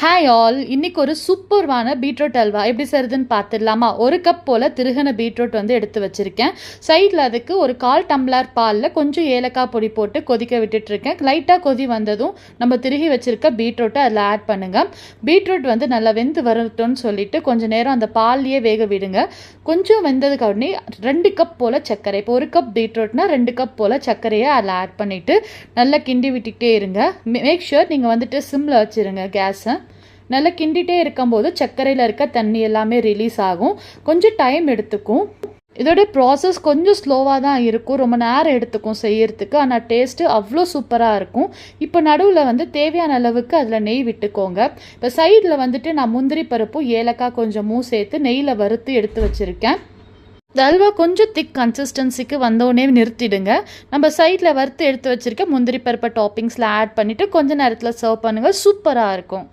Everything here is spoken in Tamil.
ஹாய் ஆல், இன்னைக்கு ஒரு சூப்பர்வான பீட்ரூட் அல்வா எப்படி செய்கிறதுன்னு பார்த்துடலாமா? 1 கப் போல் திருகின பீட்ரூட் எடுத்து வச்சுருக்கேன். சைடில் அதுக்கு ஒரு 1/4 டம்ளர் பாலில் கொஞ்சம் ஏலக்காய் பொடி போட்டு கொதிக்க விட்டுட்ருக்கேன். லைட்டாக கொதி வந்ததும் நம்ம திருகி வச்சுருக்க பீட்ரூட்டை அதில் ஆட் பண்ணுங்கள். பீட்ரூட் நல்லா வெந்து வரட்டும்னு சொல்லிட்டு கொஞ்சம் நேரம் அந்த பால்லையே வேக விடுங்க. கொஞ்சம் வெந்ததுக்கு உடனே 2 கப் போல் சர்க்கரை, இப்போ 1 கப் பீட்ரூட்னா 2 கப் போல் சர்க்கரையை அதில் ஆட் பண்ணிவிட்டு நல்லா கிண்டி விட்டுக்கிட்டே இருங்க. மேக் ஷுர் நீங்கள் சிம்மில் வச்சுருங்க கேஸை. நல்லா கிண்டிகிட்டே இருக்கும்போது சர்க்கரையில் இருக்க தண்ணி எல்லாமே ரிலீஸ் ஆகும். கொஞ்சம் டைம் எடுத்துக்கும். இதோட ப்ராசஸ் கொஞ்சம் ஸ்லோவாக தான் இருக்கும், ரொம்ப நேரம் எடுத்துக்கும் செய்யறதுக்கு. ஆனால் டேஸ்ட்டு அவ்வளோ சூப்பராக இருக்கும். இப்போ நடுவில் தேவையான அளவுக்கு அதில் நெய் விட்டுக்கோங்க. இப்போ சைடில் நான் முந்திரி பருப்பும் ஏலக்காய் கொஞ்சமும் சேர்த்து நெய்யில் வறுத்து எடுத்து வச்சுருக்கேன். இந்த அல்வா கொஞ்சம் திக் கன்சிஸ்டன்சிக்கு வந்தோடனே நிறுத்திடுங்க. நம்ம சைடில் வறுத்து எடுத்து வச்சுருக்க முந்திரி பருப்பை டாப்பிங்ஸில் ஆட் பண்ணிவிட்டு கொஞ்சம் நேரத்தில் சர்வ் பண்ணுங்கள். சூப்பராக இருக்கும்.